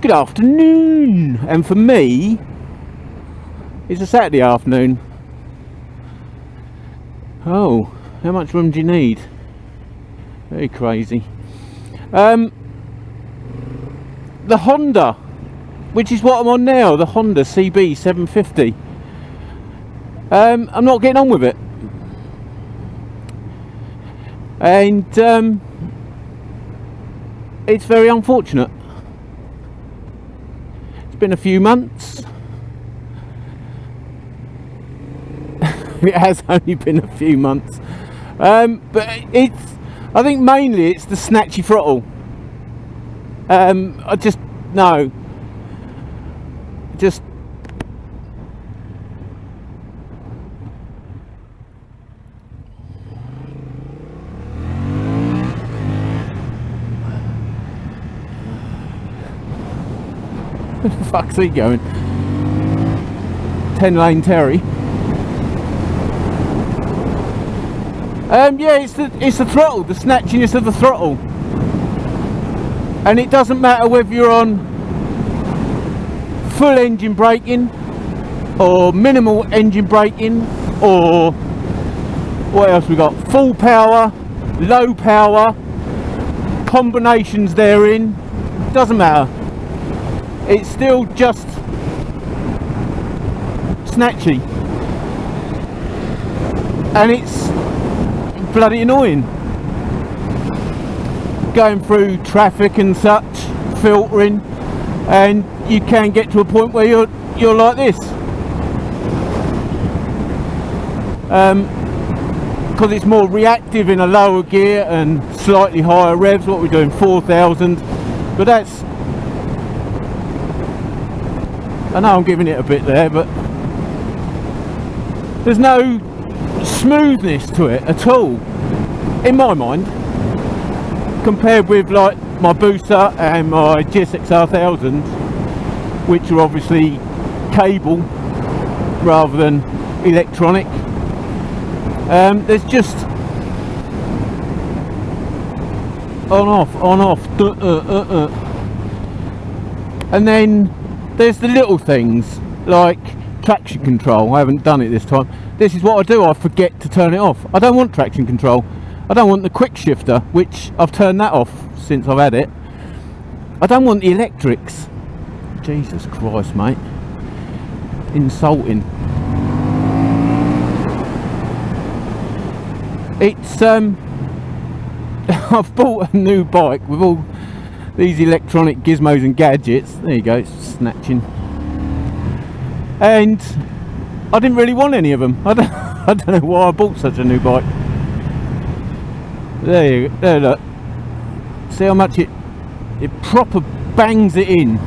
Good afternoon, and for me it's a Saturday afternoon. Oh, how much room do you need? Very crazy. The Honda, which is what I'm on now, the Honda CB 750. I'm not getting on with it, and it's very unfortunate. It's been a few months. It has only been a few months, but I think mainly it's the snatchy throttle. I just no, just where the fuck's he going? 10-lane Terry. Yeah, it's the throttle, the snatchiness of the throttle, and it doesn't matter whether you're on full engine braking or minimal engine braking, or what else we got, full power, low power, combinations therein, doesn't matter, it's still just snatchy, and it's bloody annoying going through traffic and such, filtering, and you can get to a point where you're like this, because it's more reactive in a lower gear and slightly higher revs. What we're doing, 4,000, but that's, I know I'm giving it a bit there, but there's no smoothness to it at all in my mind, compared with like my booster and my GSXR 1000, which are obviously cable rather than electronic. There's just on off, and then there's the little things like traction control. I haven't done it this time. This is what I do, I forget to turn it off. I don't want traction control. I don't want the quick shifter, which I've turned that off since I've had it. I don't want the electrics. Jesus Christ, mate. Insulting. It's I've bought a new bike with all these electronic gizmos and gadgets. There you go, it's snatching. And I didn't really want any of them. I don't know why I bought such a new bike. There look. See how much it proper bangs it in.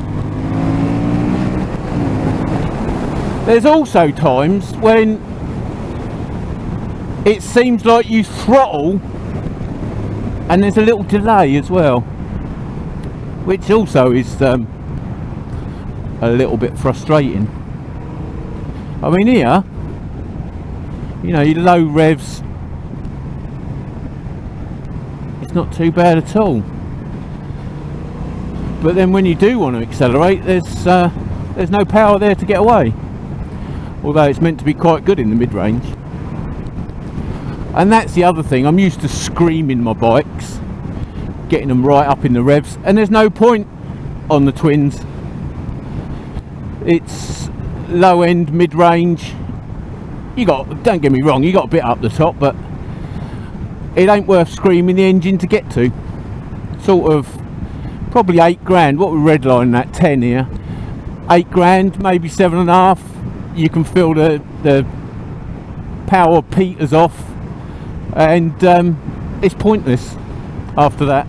There's also times when it seems like you throttle and there's a little delay as well, which also is a little bit frustrating. I mean, here, you know, your low revs, it's not too bad at all. But then when you do want to accelerate, there's no power there to get away. Although it's meant to be quite good in the mid-range. And that's the other thing, I'm used to screaming my bikes, getting them right up in the revs, and there's no point on the twins. It's low end, mid-range. Don't get me wrong, you got a bit up the top, but it ain't worth screaming the engine to get to. Sort of probably 8 grand. What we're redlining at 10 here, 8 grand, maybe 7.5. You can feel the power peters off, and it's pointless after that.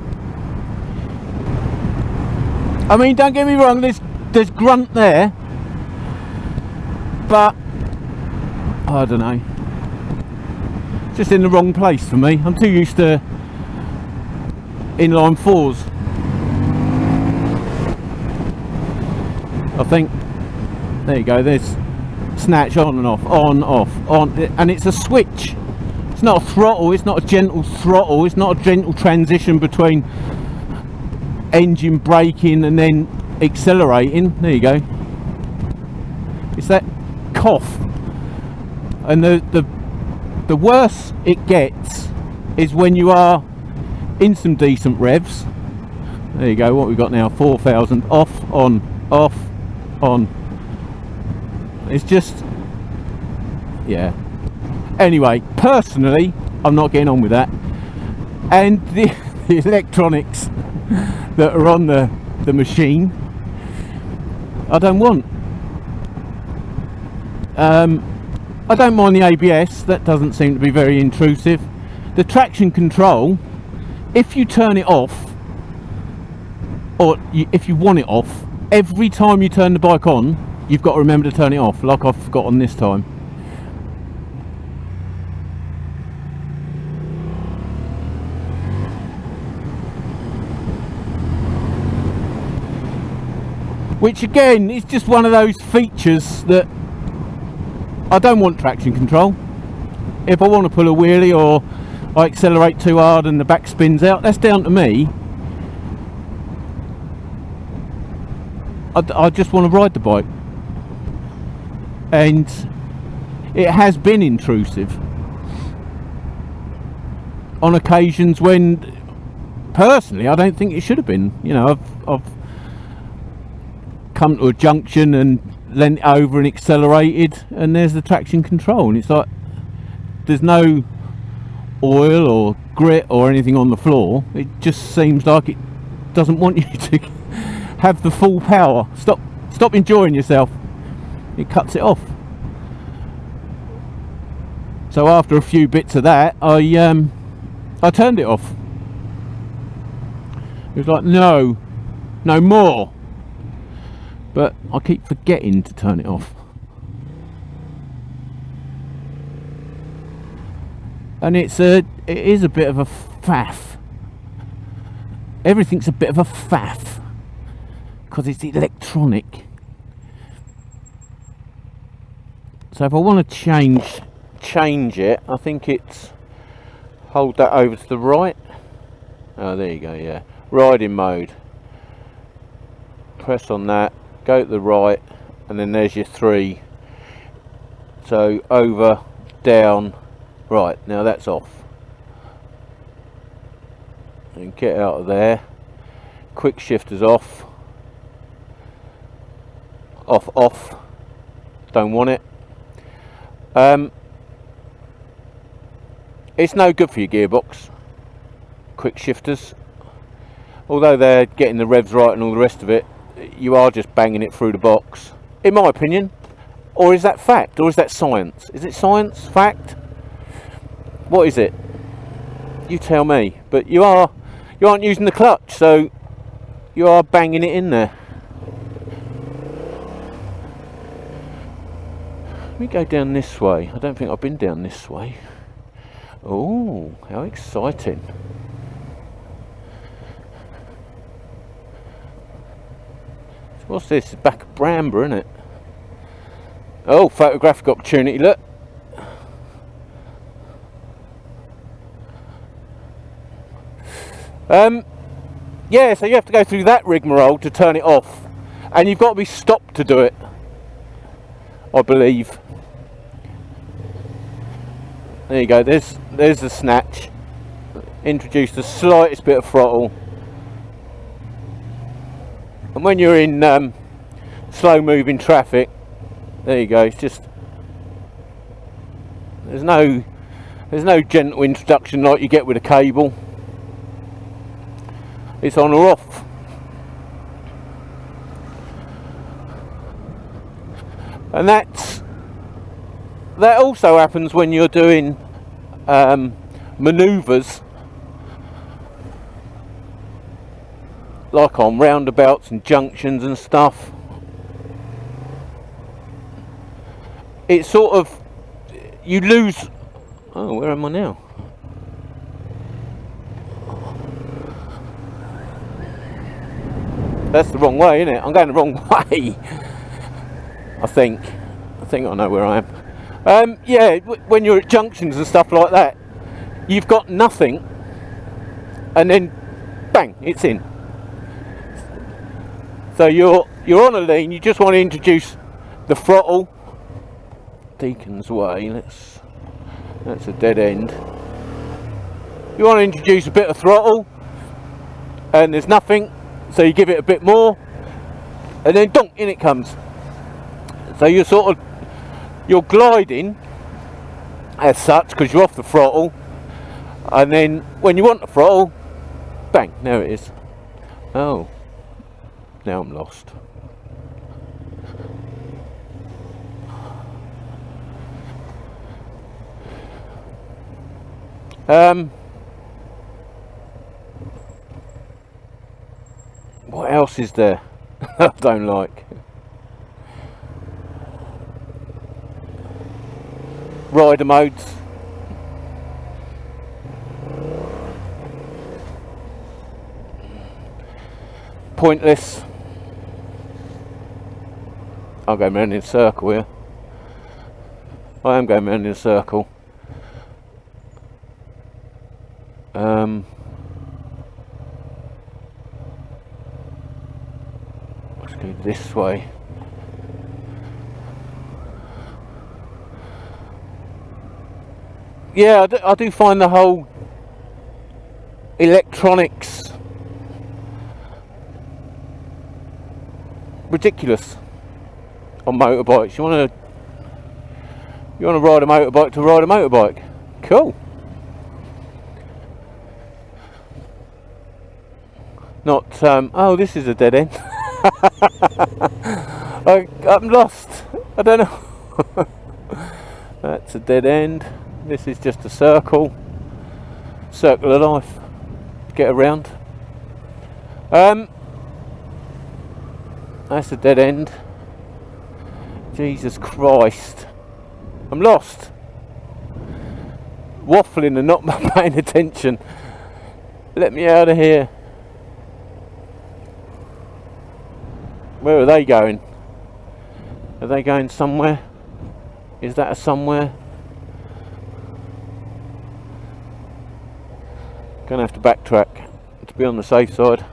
I mean, don't get me wrong, there's grunt there, but I don't know, it's just in the wrong place for me. I'm too used to inline 4s, I think. There you go, there's snatch on and off, on, off, on, and it's a switch. It's not a throttle, it's not a gentle throttle, it's not a gentle transition between engine braking and then accelerating. There you go. It's that cough, and the worse it gets is when you are in some decent revs. There you go. What we got now? 4,000 off, on, off, on. It's just, yeah. Anyway, personally, I'm not getting on with that. And the electronics that are on the machine, I don't want. I don't mind the ABS, that doesn't seem to be very intrusive. The traction control, if you turn it off, or if you want it off, every time you turn the bike on, you've got to remember to turn it off, like I've forgotten this time. Which again is just one of those features that I don't want traction control. If I want to pull a wheelie or I accelerate too hard and the back spins out, that's down to me. I just want to ride the bike. And it has been intrusive on occasions when personally I don't think it should have been. You know, I've come to a junction and leant over and accelerated, and there's the traction control, and it's like there's no oil or grit or anything on the floor. It just seems like it doesn't want you to have the full power. Stop enjoying yourself. It cuts it off. So after a few bits of that, I turned it off. It was like, no more. But I keep forgetting to turn it off. And it is a bit of a faff. Everything's a bit of a faff because it's electronic. So if I want to change it, I think it's hold that over to the right. Oh, there you go. Yeah, riding mode. Press on that. Go to the right, and then there's your 3. So over, down, right. Now that's off. And get out of there. Quick shifters off. Off. Don't want it. It's no good for your gearbox. Quick shifters. Although they're getting the revs right and all the rest of it, you are just banging it through the box, in my opinion. Or is that fact, or is that science? Is it science, fact? What is it? You tell me. But you aren't using the clutch, so you are banging it in there. Let me go down this way. I don't think I've been down this way. Oh, how exciting. What's this? It's back of Bramber, isn't it? Oh, photographic opportunity, look. Yeah, so you have to go through that rigmarole to turn it off. And you've got to be stopped to do it, I believe. There you go, there's the snatch. Introduce the slightest bit of throttle. And when you're in slow moving traffic, there you go, it's just there's no gentle introduction like you get with a cable. It's on or off. And that also happens when you're doing manoeuvres like on roundabouts and junctions and stuff. It's sort of, you lose. Oh, where am I now? That's the wrong way, isn't it? I'm going the wrong way. I think I know where I am. Yeah, when you're at junctions and stuff like that, you've got nothing, and then bang, it's in. So you're on a lean, you just want to introduce the throttle. Deacon's Way, that's a dead end. You want to introduce a bit of throttle, and there's nothing, so you give it a bit more, and then donk, in it comes. So you're gliding as such, because you're off the throttle, and then when you want the throttle, bang, there it is. Oh, now I'm lost. What else is there I don't like? Rider modes. Pointless. I'll go round in a circle here. I am going round in a circle. Let's go this way. Yeah, I do find the whole electronics ridiculous on motorbikes. You want to ride a motorbike to ride a motorbike. Cool. Not oh, this is a dead end. I'm lost. I don't know. That's a dead end. This is just a circle of life. Get around. That's a dead end. Jesus Christ, I'm lost. Waffling and not paying attention. Let me out of here. Where are they going? Are they going somewhere? Is that a somewhere? Gonna have to backtrack to be on the safe side.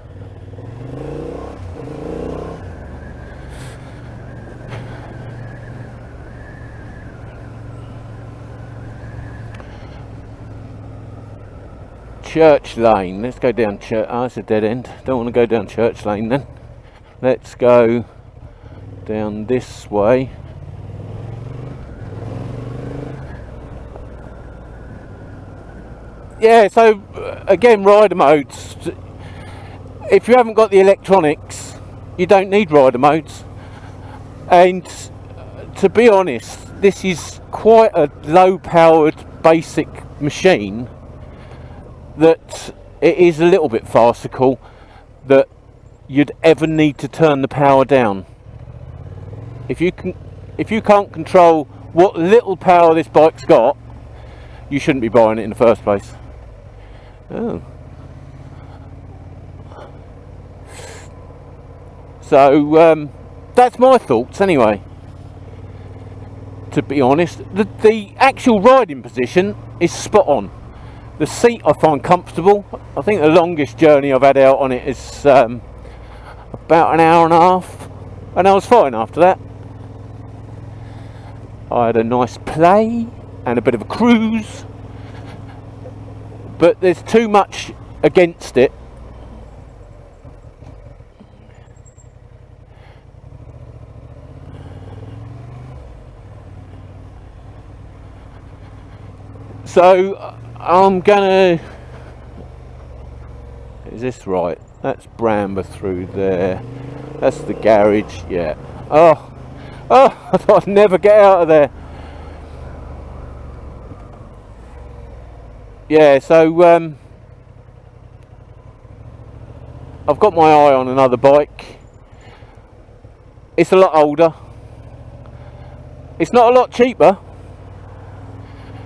Church Lane. Let's go down Church. Oh, it's a dead end. Don't want to go down Church Lane then. Let's go down this way. Yeah, so again, rider modes. If you haven't got the electronics, you don't need rider modes. And to be honest, this is quite a low powered basic machine that it is a little bit farcical that you'd ever need to turn the power down. If you can't control what little power this bike's got, you shouldn't be buying it in the first place. Oh. So that's my thoughts anyway. To be honest, the actual riding position is spot on. The seat I find comfortable. I think the longest journey I've had out on it is about an hour and a half, and I was fine after that. I had a nice play and a bit of a cruise, but there's too much against it. So I'm gonna, is this right? That's Bramber through there. That's the garage, yeah. Oh, I thought I'd never get out of there. Yeah, so I've got my eye on another bike. It's a lot older. It's not a lot cheaper.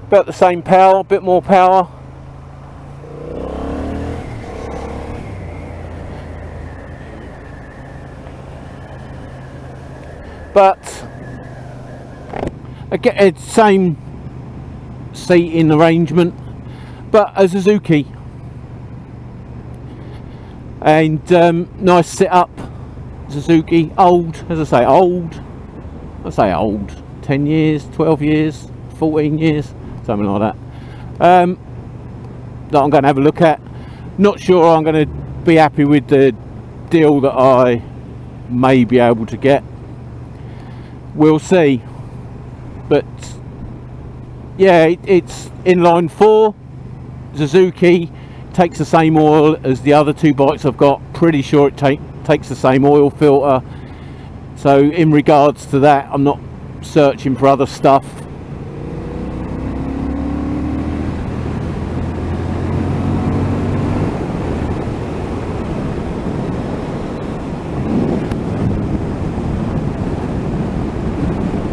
About the same power, a bit more power. But again, it's same seating arrangement, but a Suzuki, and nice sit up, Suzuki, old, as I say, old. I say old, 10 years, 12 years, 14 years, something like that. That I'm going to have a look at. Not sure I'm going to be happy with the deal that I may be able to get. We'll see. But yeah, it's inline 4 Suzuki, takes the same oil as the other two bikes I've got. Pretty sure it takes the same oil filter. So in regards to that, I'm not searching for other stuff.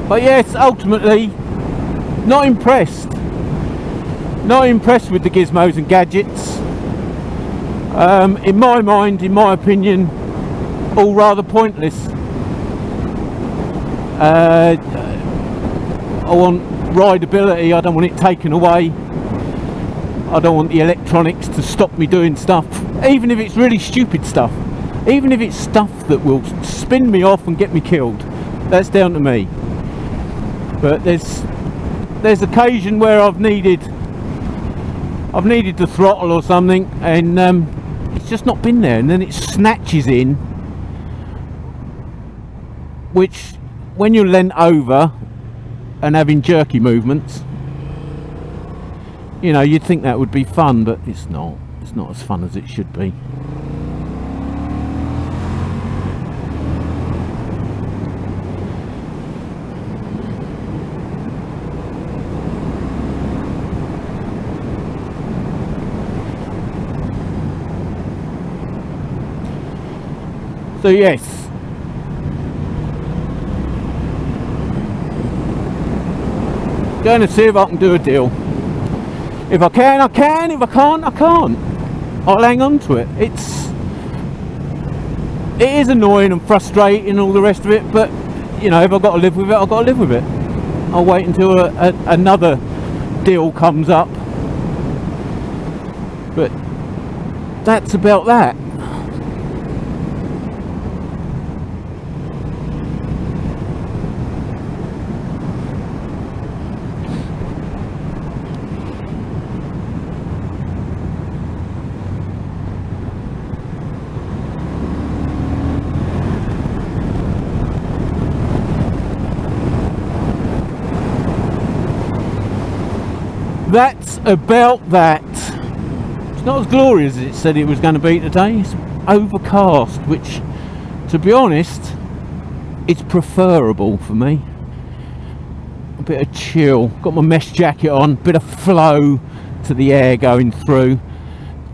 But yes, ultimately, not impressed. Not impressed with the gizmos and gadgets. In my mind, in my opinion, all rather pointless. I want rideability, I don't want it taken away. I don't want the electronics to stop me doing stuff, even if it's really stupid stuff. Even if it's stuff that will spin me off and get me killed. That's down to me. But there's occasion where I've needed the throttle or something, and it's just not been there, and then it snatches in, which when you're leant over and having jerky movements, you know, you'd think that would be fun, but it's not as fun as it should be. So yes, going to see if I can do a deal. If I can, I can. If I can't, I can't. I'll hang on to it. It is annoying and frustrating and all the rest of it, but you know, if I've got to live with it, I've got to live with it. I'll wait until another deal comes up. But that's about that. That's about that. It's not as glorious as it said it was going to be today. It's overcast, which, to be honest, it's preferable for me. A bit of chill. Got my mesh jacket on, bit of flow to the air going through.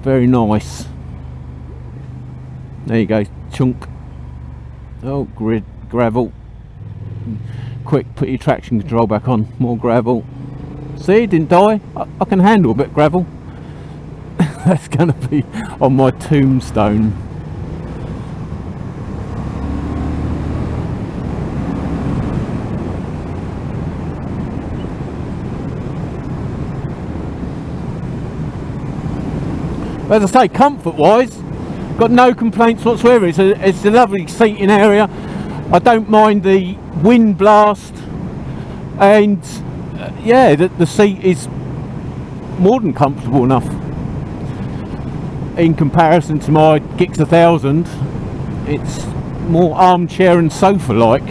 Very nice. There you go, chunk. Oh, gravel. Quick, put your traction control back on. More gravel. See, didn't die. I can handle a bit of gravel. That's going to be on my tombstone. As I say, comfort wise, got no complaints whatsoever. It's a lovely seating area. I don't mind the wind blast, and yeah, the seat is more than comfortable enough in comparison to my Gix 1000. It's more armchair and sofa like,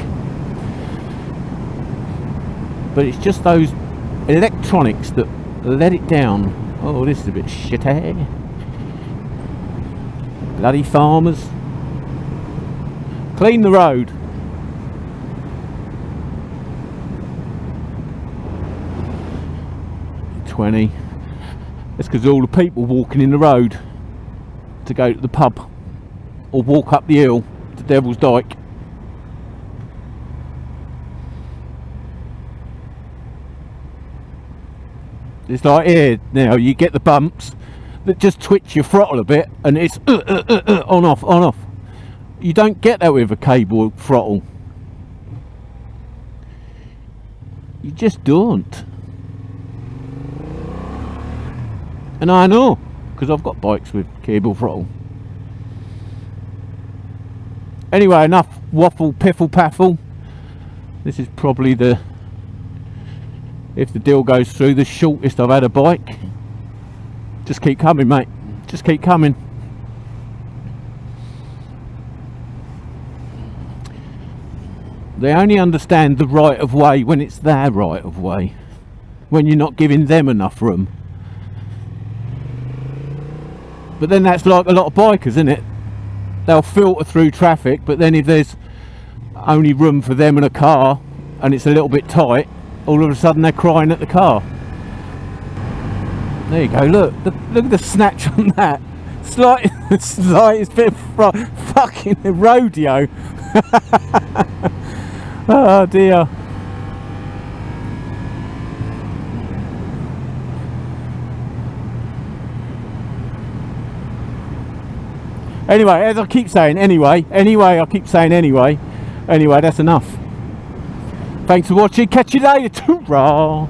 but it's just those electronics that let it down. Oh, this is a bit shitty. Bloody farmers. Clean the road. That's because all the people walking in the road to go to the pub or walk up the hill to Devil's Dyke. It's like here now, you get the bumps that just twitch your throttle a bit, and it's on off, on off. You don't get that with a cable throttle. You just don't. And I know, because I've got bikes with cable throttle. Anyway, enough waffle, piffle, paffle. This is probably the, if the deal goes through, the shortest I've had a bike. Just keep coming, mate. Just keep coming. They only understand the right of way when it's their right of way, when you're not giving them enough room. But then that's like a lot of bikers, isn't it? They'll filter through traffic, but then if there's only room for them and a car and it's a little bit tight, all of a sudden they're crying at the car. There you go, look at the snatch on that. Slightest bit of fucking rodeo. Oh dear. Anyway, as I keep saying, anyway, that's enough. Thanks for watching, catch you later, toorah.